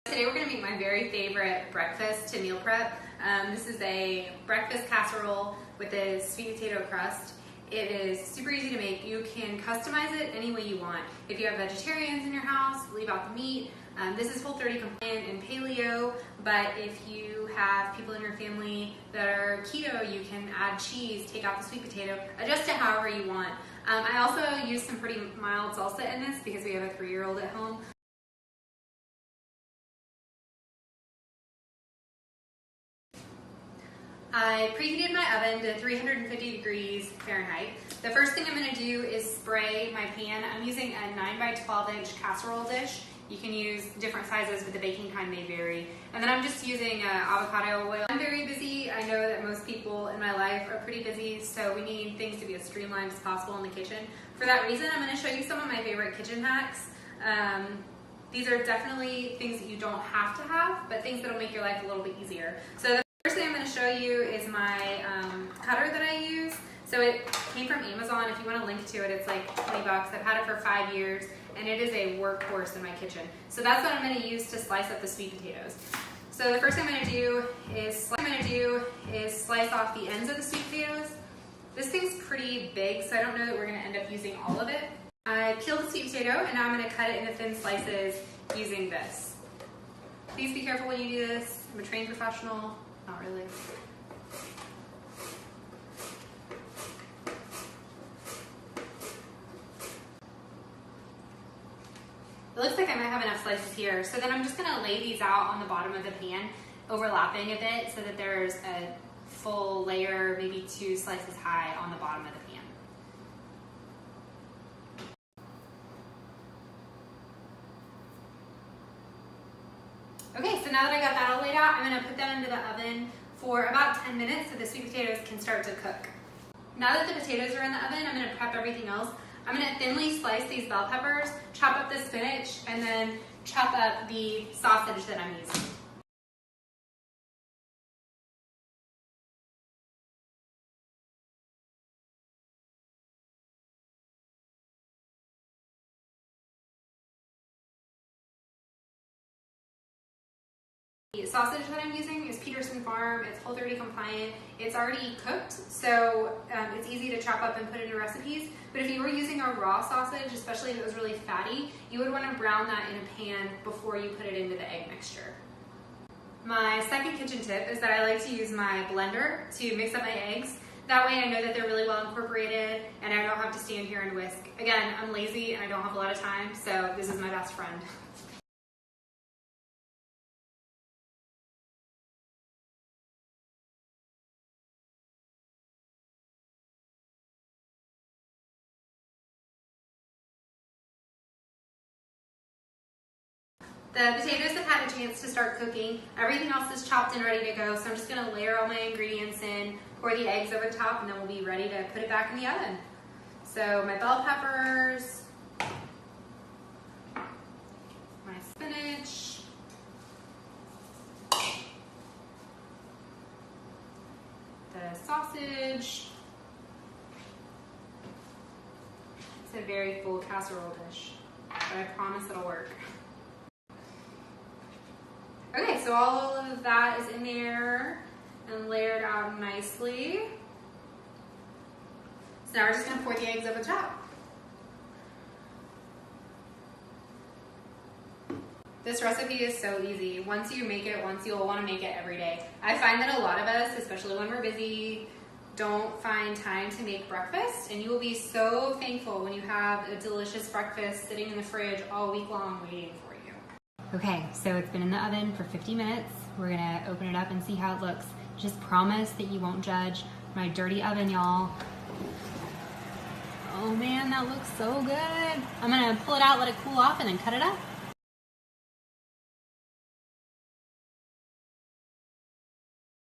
Today we're going to make my very favorite breakfast to meal prep. This is a breakfast casserole with a sweet potato crust. It is super easy to make. You can customize it any way you want. If you have vegetarians in your house, leave out the meat. This is Whole30 compliant and Paleo, but if you have people in your family that are keto, you can add cheese, take out the sweet potato, adjust it however you want. I also use some pretty mild salsa in this because we have a 3-year-old at home. I preheated my oven to 350 degrees Fahrenheit. The first thing I'm going to do is spray my pan. I'm using a 9 by 12 inch casserole dish. You can use different sizes, but the baking time may vary. And then I'm just using avocado oil. I'm very busy. I know that most people in my life are pretty busy, so we need things to be as streamlined as possible in the kitchen. For that reason, I'm going to show you some of my favorite kitchen hacks. These are definitely things that you don't have to have, but things that will make your life a little bit easier. So the first thing I'm going to show you is my cutter that I use. So it came from Amazon. If you want to link to it, it's like 20 bucks. I've had it for 5 years, and it is a workhorse in my kitchen. So that's what I'm going to use to slice up the sweet potatoes. So the first thing I'm going to do is slice off the ends of the sweet potatoes. This thing's pretty big, so I don't know that we're going to end up using all of it. I peeled the sweet potato, and now I'm going to cut it into thin slices using this. Please be careful when you do this. I'm a trained professional. Not really. It looks like I might have enough slices here. So then I'm just gonna lay these out on the bottom of the pan, overlapping a bit so that there's a full layer, maybe 2 slices high on the bottom of the pan. Okay, so now that I got that all laid out, I'm gonna put them into the oven for about 10 minutes so the sweet potatoes can start to cook. Now that the potatoes are in the oven, I'm gonna prep everything else. I'm gonna thinly slice these bell peppers, chop up the spinach, and then chop up the sausage that I'm using. The sausage that I'm using is Peterson Farm. It's Whole30 compliant. It's already cooked, so it's easy to chop up and put into recipes. But if you were using a raw sausage, especially if it was really fatty, you would want to brown that in a pan before you put it into the egg mixture. My second kitchen tip is that I like to use my blender to mix up my eggs. That way I know that they're really well incorporated and I don't have to stand here and whisk. Again, I'm lazy and I don't have a lot of time, so this is my best friend. The potatoes have had a chance to start cooking. Everything else is chopped and ready to go, so I'm just going to layer all my ingredients in, pour the eggs over top, and then we'll be ready to put it back in the oven. So my bell peppers, my spinach, the sausage. It's a very full casserole dish, but I promise it'll work. Okay, so all of that is in there and layered out nicely. So now we're just gonna pour the eggs over top. This recipe is so easy. Once you make it once, you'll wanna make it every day. I find that a lot of us, especially when we're busy, don't find time to make breakfast, and you will be so thankful when you have a delicious breakfast sitting in the fridge all week long waiting for you. Okay, so it's been in the oven for 50 minutes. We're gonna open it up and see how it looks. Just promise that you won't judge my dirty oven, y'all. Oh man, that looks so good. I'm gonna pull it out, let it cool off, and then cut it up.